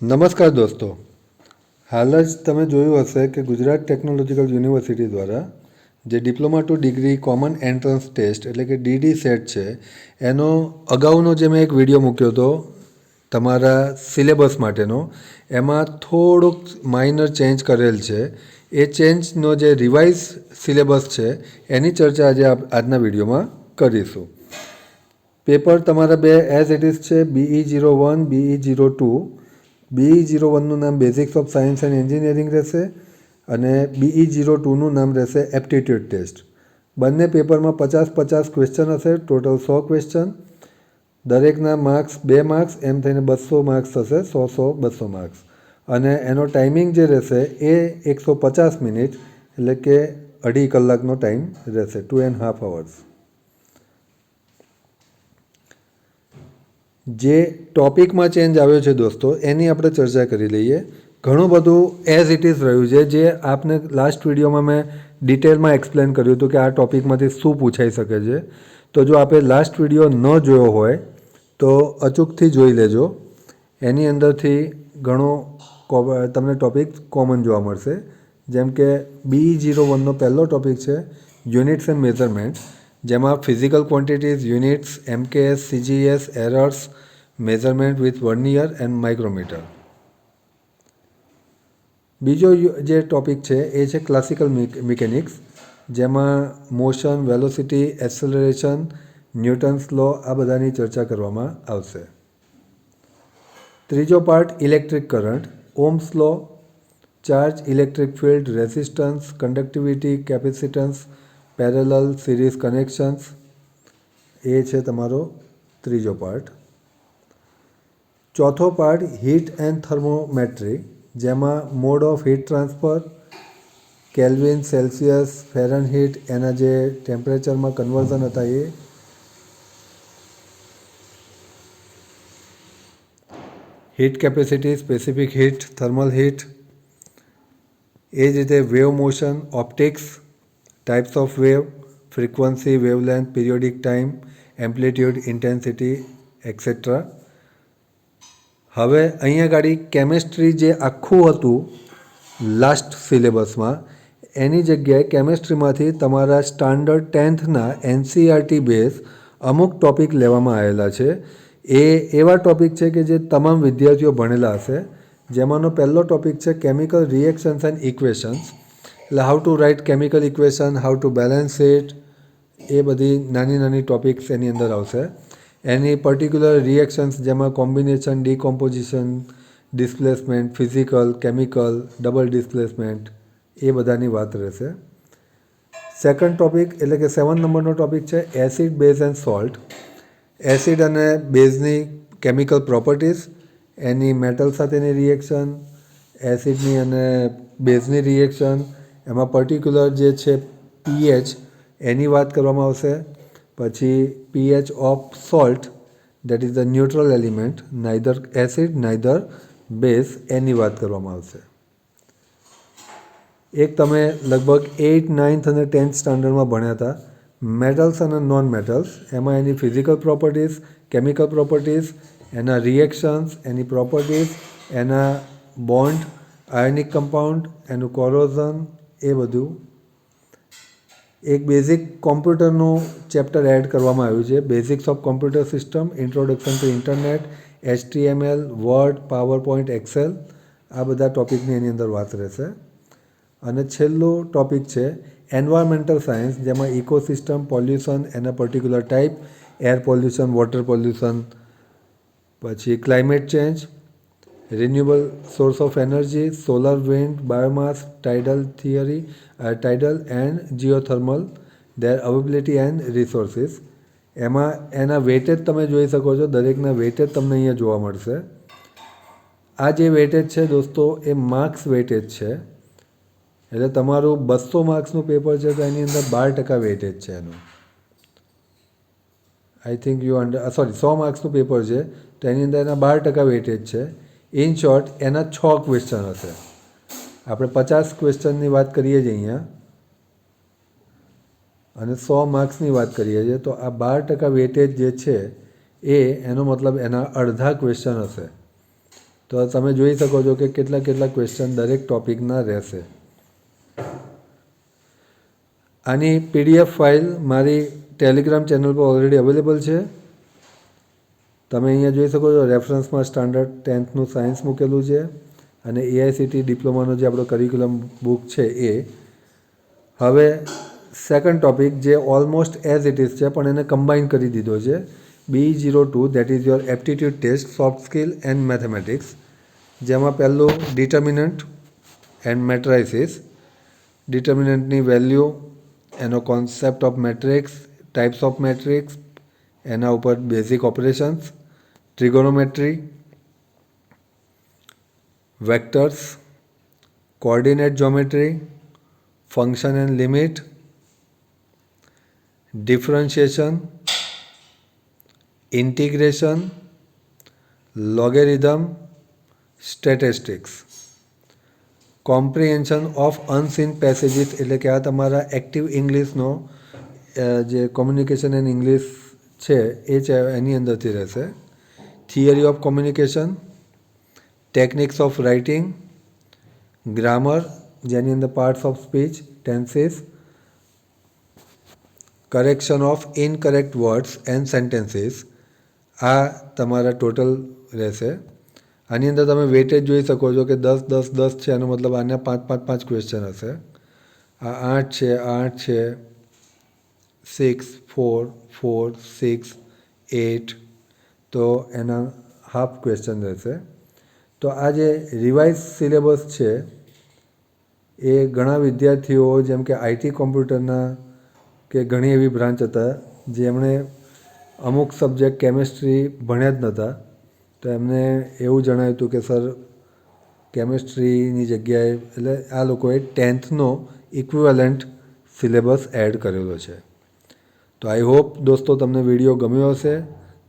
નમસ્કાર દોસ્તો, હાલ જ તમે જોયું હશે કે ગુજરાત ટેકનોલોજીકલ યુનિવર્સિટી દ્વારા જે diploma to degree common entrance test એટલે કે ડીડી સેટ છે એનો અગાઉનો જે મેં એક વિડીયો મૂક્યો હતો તમારા સિલેબસ માટેનો, એમાં થોડુંક માઇનર ચેન્જ કરેલ છે. એ ચેન્જનો જે રિવાઇઝ સિલેબસ છે એની ચર્ચા આજે આજના વિડીયોમાં કરીશું. પેપર તમારા બે એઝ ઇટ ઇઝ છે, BE01, BE02. BE01નું નામ basics of science and engineering રહેશે અને BE02નું નામ રહેશે એપ્ટિટ્યૂડ ટેસ્ટ. બંને પેપરમાં 50-50 ક્વેશ્ચન હશે, ટોટલ 100 ક્વેશ્ચન. દરેકના માર્ક્સ 2 માર્ક્સ, એમ થઈને 200 માર્ક્સ થશે, 100-100-200 માર્ક્સ. અને એનો ટાઈમિંગ જે રહેશે એ 150 મિનિટ એટલે કે 2.5 કલાકનો ટાઈમ રહેશે, 2.5 hours. જે ટોપિકમાં ચેન્જ આવ્યો છે દોસ્તો એની આપણે ચર્ચા કરી લઈએ. ઘણું બધું એઝ ઇટ ઇઝ રહ્યું છે, જે આપને લાસ્ટ વિડીયોમાં મેં ડિટેલમાં એક્સપ્લેન કર્યું હતું કે આ ટોપિકમાંથી શું પૂછાઈ શકે છે. તો જો આપણે લાસ્ટ વિડીયો ન જોયો હોય તો અચૂકથી જોઈ લેજો. એની અંદરથી ઘણો તમને ટોપિક કોમન જોવા મળશે. જેમ કે BE01નો પહેલો ટોપિક છે યુનિટ્સ એન્ડ મેઝરમેન્ટ, જેમાં physical quantities, units, MKS, CGS, errors, measurement with vernier and micrometer. બીજો જે ટોપિક છે એ છે ક્લાસિકલ મિકેનિક્સ, જેમાં motion, velocity, acceleration, Newton's law આ બધાની ચર્ચા કરવામાં આવશે. ત્રીજો part electric current, Ohm's law, charge, electric field, resistance, conductivity, capacitance, parallel, series connections. એ છે તમારો ત્રીજો પાર્ટ. ચોથો પાર્ટ હીટ એન્ડ થર્મોમેટ્રી, જેમાં mode of heat transfer, Kelvin, Celsius, Fahrenheit, એના જે ટેમ્પરેચરમાં કન્વર્ઝન હતા એ. Heat capacity, specific heat, thermal heat. એ જ રીતે wave motion, optics, types of wave, frequency, wavelength, periodic time, amplitude, intensity etcetera. હવે અહીંયા ગાડી કેમેસ્ટ્રી જે આખું હતું લાસ્ટ સિલેબસમાં, એની જગ્યાએ કેમેસ્ટ્રીમાંથી તમારા સ્ટાન્ડર્ડ 10થના NCERT બેઝ અમુક ટૉપિક લેવામાં આવેલા છે. એ એવા ટૉપિક છે કે જે તમામ વિદ્યાર્થીઓ ભણેલા હશે. જેમાંનો પહેલો ટૉપિક છે કેમિકલ રિએક્શન્સ એન્ડ ઇક્વેશન્સ, એટલે how to write chemical equation, how to balance it, એ બધી નાની નાની ટૉપિક્સ એની અંદર આવશે. એની પર્ટિક્યુલર રિએક્શન્સ જેમાં combination, decomposition, displacement, physical, chemical, double displacement, એ બધાની વાત રહેશે. સેકન્ડ ટૉપિક એટલે કે 7 નંબરનો ટૉપિક છે acid, base and salt. Acid અને બેઝની કેમિકલ પ્રોપર્ટીઝ, એની મેટલ સાથેની રિએક્શન, એસિડની અને બેઝની રિએક્શન, એમાં પર્ટિક્યુલર જે છે pH એની વાત કરવામાં આવશે. પછી pH of salt, that is the neutral element, neither acid neither base, એની વાત કરવામાં આવશે. એક તમે લગભગ 8th, 9th અને 10th સ્ટાન્ડર્ડમાં ભણ્યા હતા મેટલ્સ અને નોન મેટલ્સ. એમાં એની ફિઝિકલ પ્રોપર્ટીઝ, કેમિકલ પ્રોપર્ટીઝ, એના રિએક્શન્સ, એની પ્રોપર્ટીઝ, એના બોન્ડ, આયોનિક કમ્પાઉન્ડ, એનું કોરોઝન, એ બધું. એક બેઝિક કોમ્પ્યુટરનું ચેપ્ટર એડ કરવામાં આવ્યું છે, basics of computer system, introduction to internet, HTML, word, PowerPoint, excel. આ બધા ટૉપિકની એની અંદર વાત રહેશે. અને છેલ્લું ટૉપિક છે એન્વાયરમેન્ટલ સાયન્સ, જેમાં ઇકોસિસ્ટમ, પોલ્યુશન, એના particular type, air pollution, water pollution, પછી climate change, renewable source of energy, solar, wind, biomass, tidal theory, tidal and geothermal, their availability and resources. એમાં એના વેટેજ તમે જોઈ શકો છો, દરેકના વેટેજ તમને અહીંયા જોવા મળશે. આ જે વેટેજ છે દોસ્તો એ માર્ક્સ વેટેજ છે, એટલે તમારું 200 માર્ક્સનું પેપર છે તો એની અંદર 12% વેટેજ છે એનું. આઈ થિંક સોરી 100 માર્ક્સનું પેપર છે તો એની અંદર એના 12% વેટેજ છે. ઇન શોર્ટ એના 6 ક્વેશ્ચન હશે. આપણે 50 ક્વેશ્ચનની વાત કરીએ છીએ અહીંયા અને 100 માર્ક્સની વાત કરીએ છીએ, તો આ 12% વેટેજ જે છે એ એનો મતલબ એના અડધા ક્વેશ્ચન હશે. તો તમે જોઈ શકો છો કે કેટલા કેટલા ક્વેશ્ચન દરેક ટૉપિકના રહેશે. આની PDF ફાઇલ મારી ટેલિગ્રામ ચેનલ પર ઓલરેડી અવેલેબલ છે. તમે અહીંયા જોઈ શકો છો રેફરન્સમાં સ્ટાન્ડર્ડ 10thનું સાયન્સ મૂકેલું છે અને AICTE ડિપ્લોમાનો જે આપણો કરિક્યુલમ બુક છે એ. હવે સેકન્ડ ટૉપિક જે ઓલમોસ્ટ એઝ ઇટ ઇઝ છે પણ એને કમ્બાઈન કરી દીધો છે. B02 that is your aptitude test soft skill and mathematics, જેમાં પહેલું ડિટર્મિનન્ટ એન્ડ મેટ્રાઇસિસ. ડિટર્મિનન્ટની વેલ્યુ, એનો concept of matrix, types of matrix, એના ઉપર basic operations, trigonometry, vectors, coordinate geometry, function and limit, differentiation, integration, logarithm, statistics. Comprehension of unseen passages એટલે કે આ તમારા એક્ટિવ ઇંગ્લિશનો જે કોમ્યુનિકેશન એન્ડ ઇંગ્લિશ છે એ છે એની અંદરથી રહેશે. Theory of communication, techniques of writing, grammar જેની અંદર parts of speech, tenses, correction of incorrect words and sentences. આ તમારા ટોટલ રહેશે. આની અંદર તમે વેટેજ જોઈ શકો છો કે 10 10 10 છે, એનો મતલબ આના 5 5 5 ક્વેશ્ચન હશે. આ 8 છે, 8 છે, 6 4 4 6 8, તો એના હાફ ક્વેશ્ચન રહેશે. તો આ જે રિવાઇઝ સિલેબસ છે એ ઘણા વિદ્યાર્થીઓ જેમ કે IT કોમ્પ્યુટરના કે ઘણી એવી બ્રાન્ચ હતા જેમણે અમુક સબ્જેક્ટ કેમેસ્ટ્રી ભણ્યા જ નહોતા, તો એમને એવું જણાવ્યું હતું કે સર કેમેસ્ટ્રીની જગ્યાએ એટલે આ લોકોએ 10thનો ઇક્વિવેલન્ટ સિલેબસ એડ કરેલો છે. તો આઈ હોપ દોસ્તો તમને વિડીયો ગમ્યો હશે.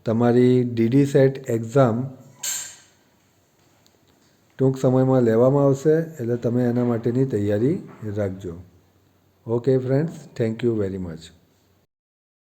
તમારી DD સેટ એક્ઝામ ટૂંક સમયમાં લેવામાં આવશે એટલે તમે એના માટેની તૈયારી રાખજો. Okay friends, thank you very much.